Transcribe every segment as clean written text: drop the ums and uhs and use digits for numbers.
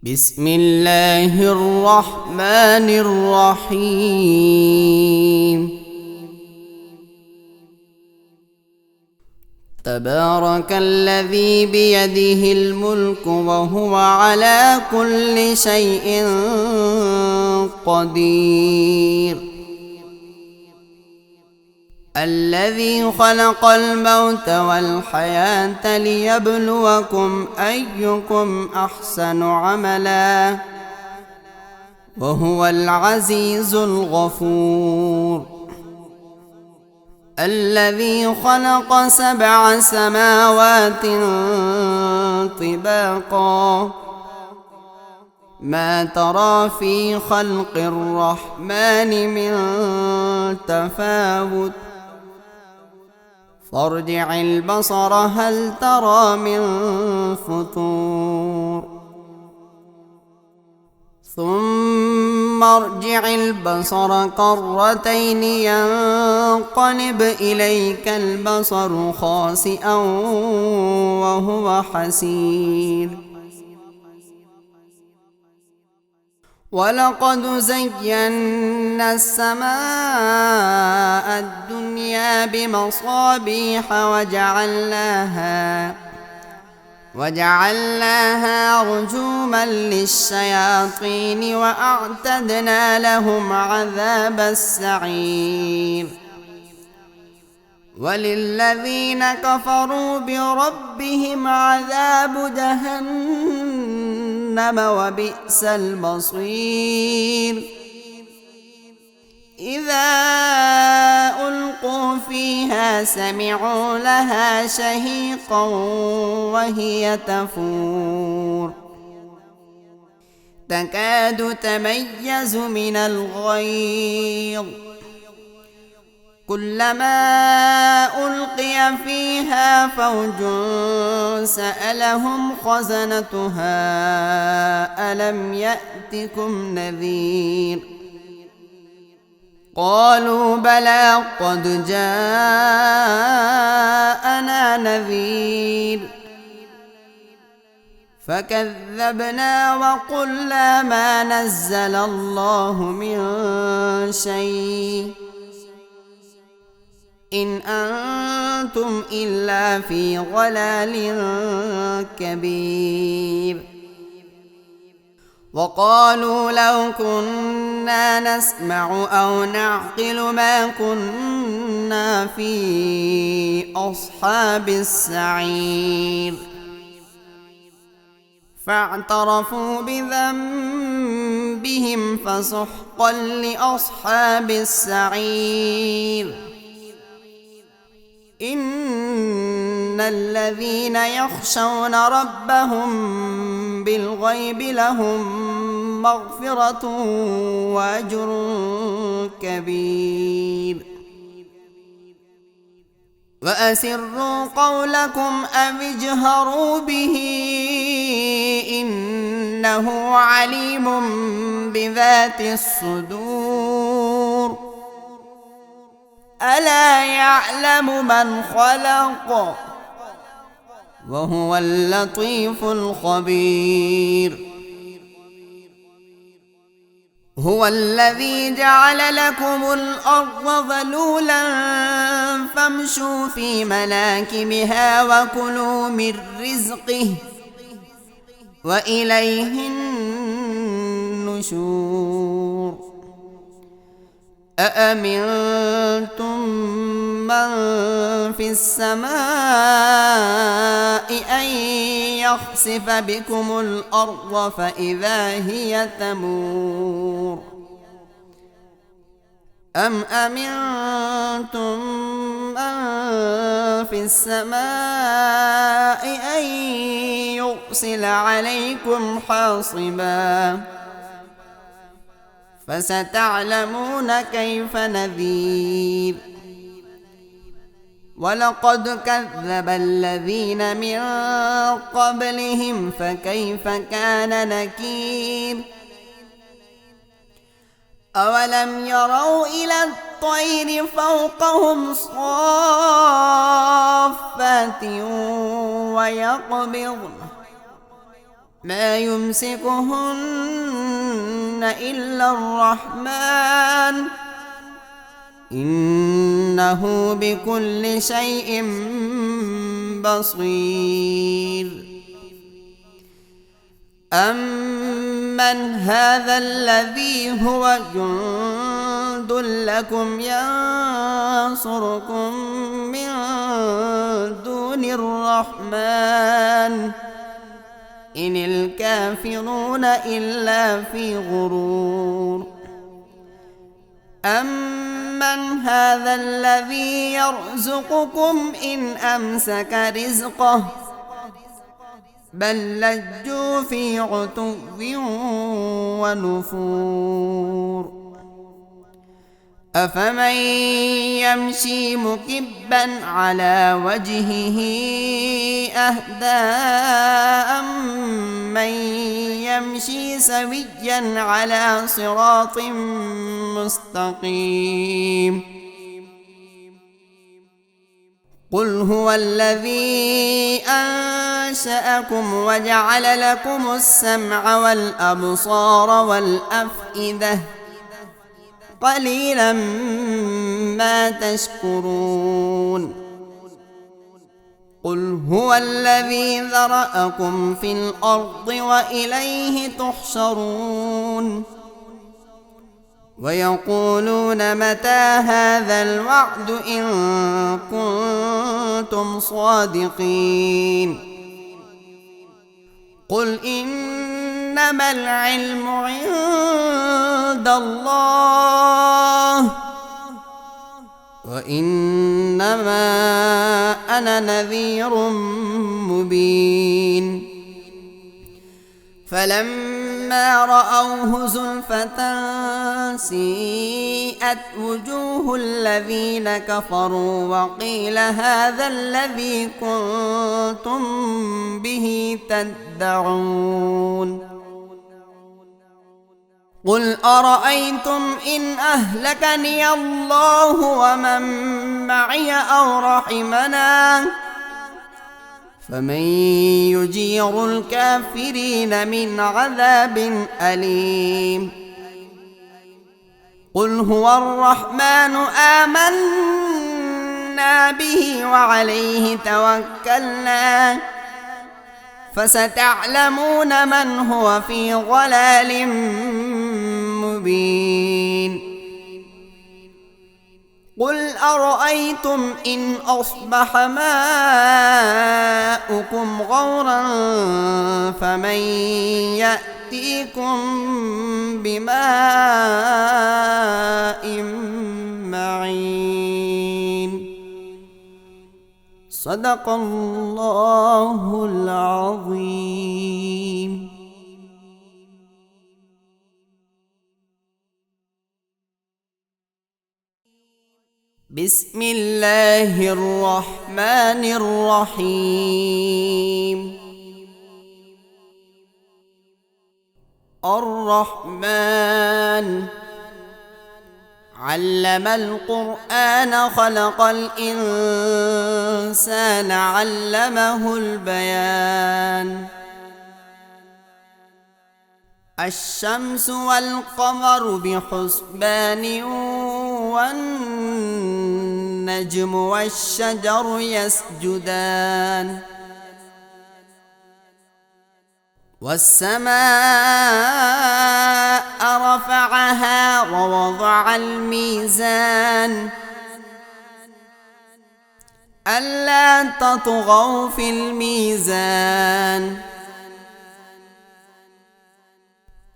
بسم الله الرحمن الرحيم. تبارك الذي بيده الملك وهو على كل شيء قدير. الذي خلق الموت والحياة ليبلوكم أيكم أحسن عملا وهو العزيز الغفور. الذي خلق 7 سماوات طباقا ما ترى في خلق الرحمن من تفاوت فارجع البصر هل ترى من فطور ثم ارجع البصر كرتين ينقلب إليك البصر خاسئا وهو حسير. ولقد زينا السماء الدنيا بمصابيح وجعلناها رجوما للشياطين وأعتدنا لهم عذاب السعير. وللذين كفروا بربهم عذاب جهنم وبئس المصير. إذا ألقوا فيها سمعوا لها شهيقا وهي تفور تكاد تميز من الغيظ كلما ألقي فيها فوج سألهم خزنتها ألم يأتكم نذير قالوا بلى قد جاءنا نذير فكذبنا وقلنا ما نزل الله من شيء إن أنتم إلا في ضلال كبير. وقالوا لو كنا نسمع أو نعقل ما كنا في أصحاب السعير فاعترفوا بذنبهم فسحقا لأصحاب السعير. إن الذين يخشون ربهم بالغيب لهم مغفرة وأجر كبير. وأسروا قولكم أو اجهروا به إنه عليم بذات الصدور. ألا يعلم من خلق وهو اللطيف الخبير. هو الذي جعل لكم الأرض ذلولا فامشوا في مناكبها وكلوا من رزقه وإليه النشور. أأمنتم من في السماء أن يخسف بكم الأرض فإذا هي تمور أم أمنتم من في السماء أن يرسل عليكم حاصبا فستعلمون كيف نذير. ولقد كذب الذين من قبلهم فكيف كان نكير. أولم يروا إلى الطير فوقهم صافات ويقبضن ما يمسكهن إلا الرحمن إنه بكل شيء بصير. أمن هذا الذي هو جند لكم ينصركم من دون الرحمن إن الكافرون إلا في غرور. أمن هذا الذي يرزقكم إن أمسك رزقه بل لجوا في عتو ونفور. أفمن يمشي مكبا على وجهه أهدى أمن يمشي سويا على صراط مستقيم. قل هو الذي أنشأكم وجعل لكم السمع والأبصار والأفئدة قليلا ما تشكرون. قل هو الذي ذرأكم في الأرض وإليه تحشرون. ويقولون متى هذا الوعد إن كنتم صادقين. قل إنما العلم عند الله وإنما أنا نذير مبين. فلما رأوه زلفة سيئت وجوه الذين كفروا وقيل هذا الذي كنتم به تدعون. قل أرأيتم إن أهلكني الله ومن معي أو رحمنا فمن يجير الكافرين من عذاب أليم. قل هو الرحمن آمنا به وعليه توكلنا فستعلمون من هو في ضلال مبين. قل أرأيتم إن أصبح ماؤكم غورا فمن يأتيكم بماء معين. صدق الله العظيم. بسم الله الرحمن الرحيم. الرحمن علم القرآن خلق الإنسان علمه البيان. الشمس والقمر بحسبان والنجم والشجر يسجدان. والسماء رفعها ووضع الميزان ألا تطغوا في الميزان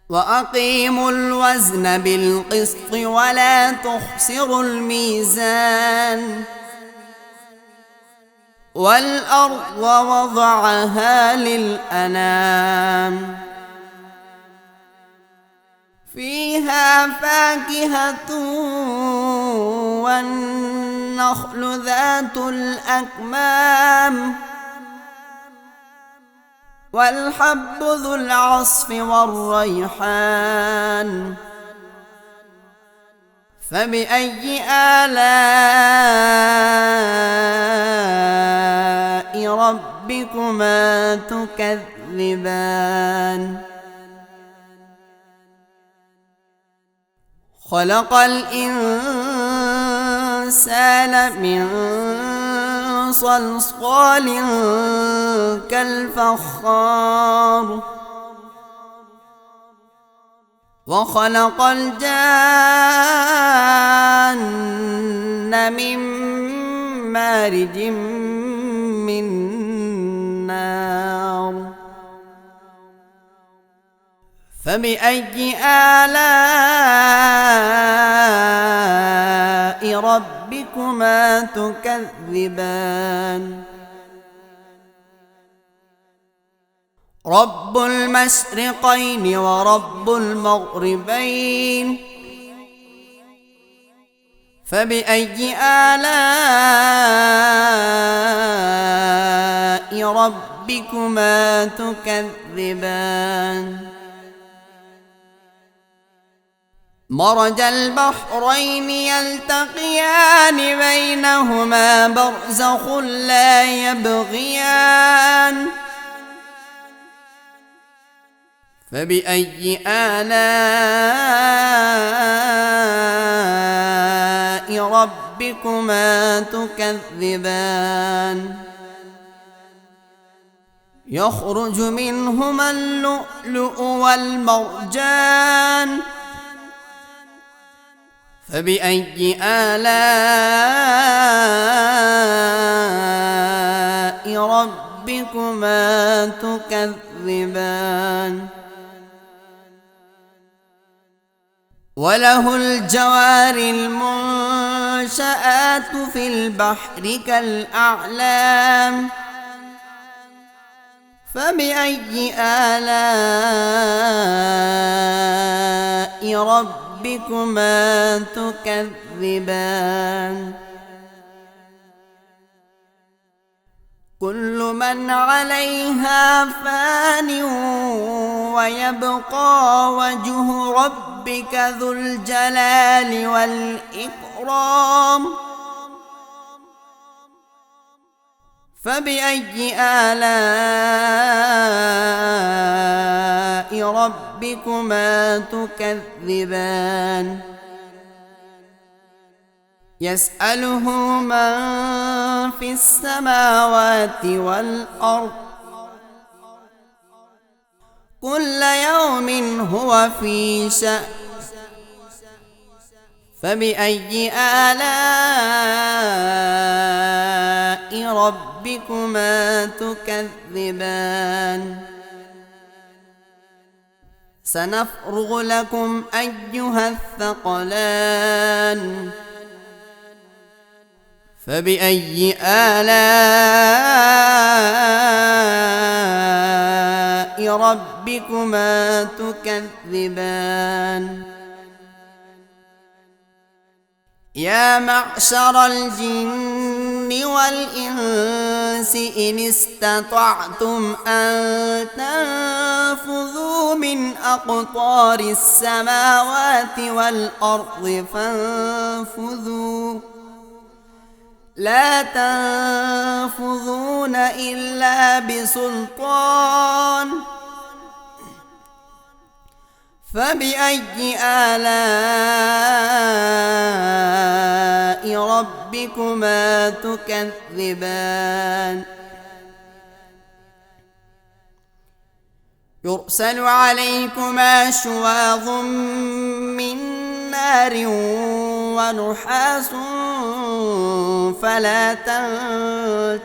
وأقيموا الوزن بالقسط ولا تخسروا الميزان. والأرض وضعها للأنام فيها فاكهة والنخل ذات الأكمام والحب ذو العصف والريحان. فبأي آلاء ربكما تكذبان. تكذبان خلق الإنسان من صلصال كالفخار وخلق الجان من مارج من نار فبأي آلاء ربكما تكذبان رب المشرقين ورب المغربين فبأي آلاء ربكما تكذبان مرج البحرين يلتقيان بينهما برزخ لا يبغيان فبأي آلاء ربكما تكذبان يخرج منهما اللؤلؤ والمرجان فبأي آلاء ربكما تكذبان وله الجوار المنشآت في البحر كالأعلام فبأي آلاء ربكما تكذبان كل من عليها فان ويبقى وجه ربك ذو الجلال والإكرام فبأي آلاء ربكما تكذبان يسأله من في السماوات والأرض كل يوم هو في شأن فبأي آلاء ربكما تكذبان سنفرغ لكم أيها الثقلان فبأي آلاء ربكما تكذبان يا معشر الجن والإنس إن استطعتم أن تنفذوا من أقطار السماوات والأرض فانفذوا لا تنفذون إلا بسلطان فبأي آلاء ربكما تكذبان يرسل عليكما شواظ من نار ونحاس فلا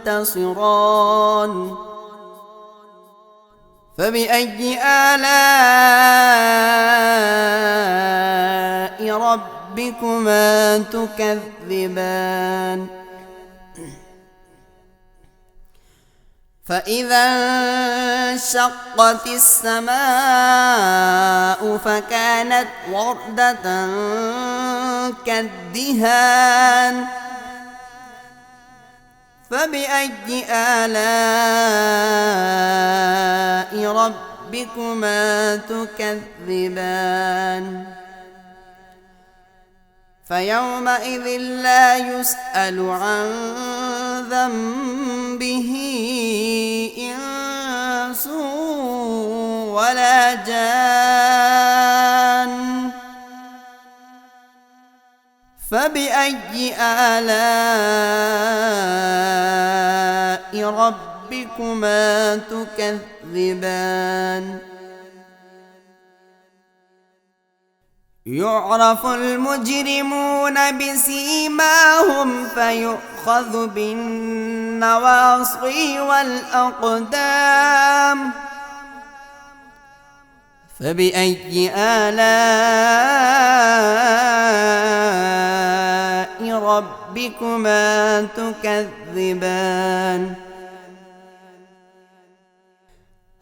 تنتصران فبأي آلاء ربكما تكذبان فإذا انشقت السماء فكانت وردة كالدهان فبأي آلاء ربكما تكذبان فيومئذ لا يسأل عن ذنبه إنس إنس ولا جان فبأي آلاء ربكما تكذبان يعرف المجرمون بسيماهم فيؤخذ بالنواصي والأقدام فبأي آلاء ربكما تكذبان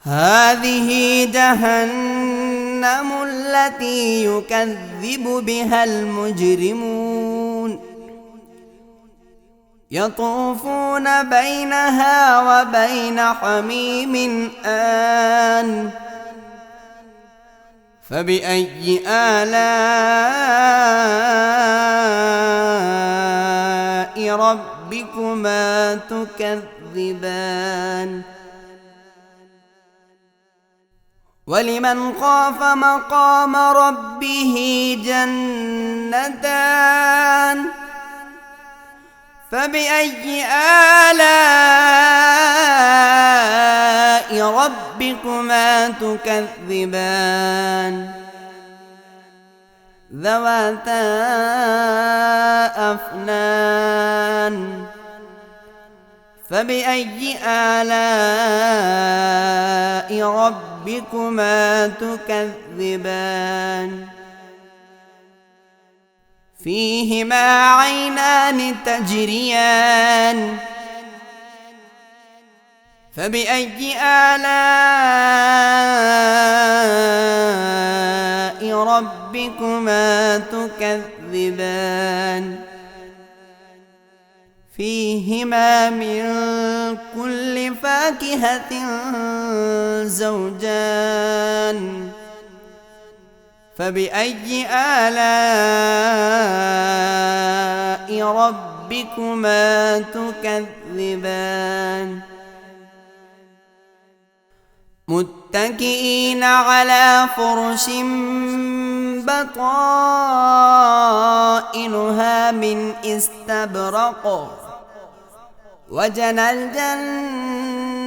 هذه جهنم التي يكذب بها المجرمون يطوفون بينها وبين حميم آن فبأي آلاء ربكما تكذبان ولمن خاف مقام ربه جنتان فبأي آلاء ربكما تكذبان ذواتا أفنان فبأي آلاء ربكما تكذبان فيهما عينان تجريان فبأي آلاء ربكما تكذبان فيهما من كل فاكهة زوجان فبأي آلاء ربكما تكذبان متكئين على فرش بطائنها من استبرق وجنى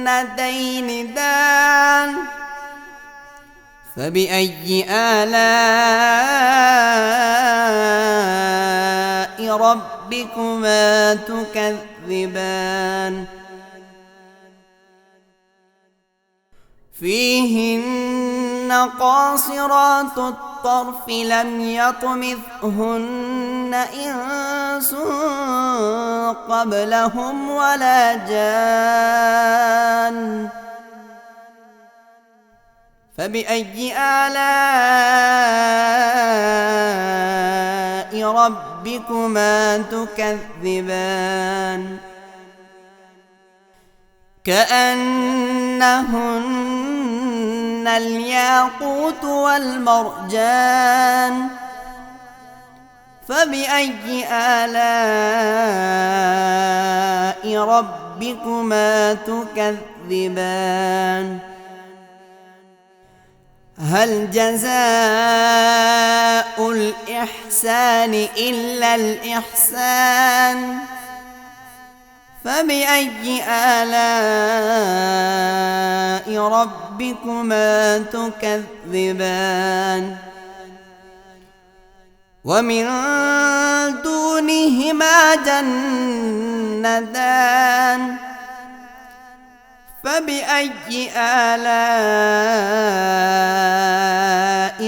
الجنتين دان فبأي آلاء ربكما تكذبان فيهن قاصرات الطرف لم يطمثهن إنس قبلهم ولا جان فبأي آلاء ربكما تكذبان كأنهن الياقوت والمرجان فبأي آلاء ربكما تكذبان هل جزاء الإحسان إلا الإحسان فبأي آلاء ربكما تكذبان ومن دونهما جنتان فبأي آلاء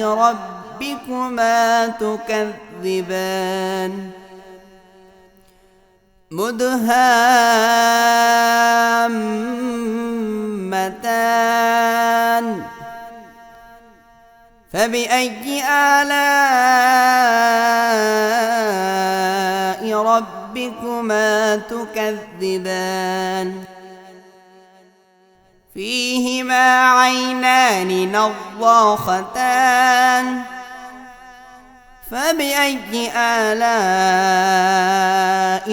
ربكما تكذبان مدهامتان فبأي آلاء ربكما تكذبان فيهما عينان نضاختان فبأي آلاء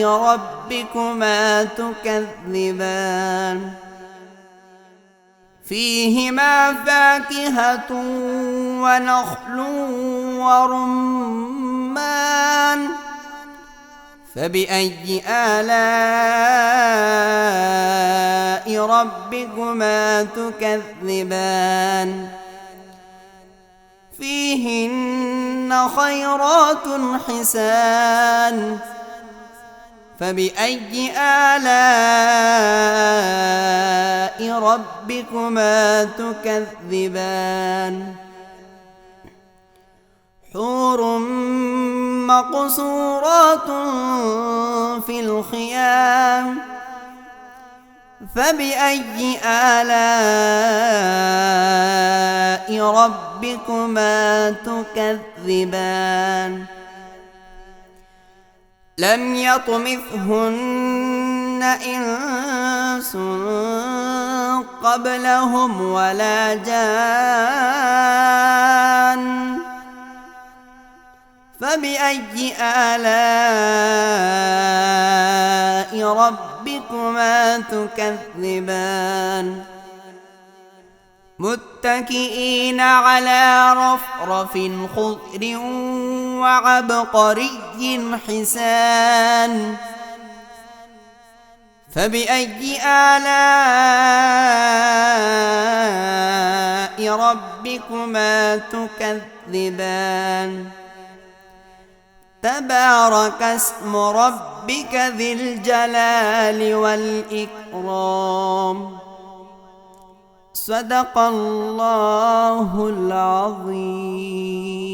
ربكما تكذبان فيهما فاكهة ونخل ورمان فبأي آلاء ربكما تكذبان فيهن خيرات حسان فبأي آلاء ربكما تكذبان حور مقصورات في الخيام فبأي آلاء ربكما تكذبان لم يطمثهن إنس قبلهم ولا جان فبأي آلاء ربكما تكذبان متكئين على رفرف خضر وعبقري حسان فبأي آلاء ربكما تكذبان تبارك اسم ربك ذي الجلال والإكرام صدق الله العظيم.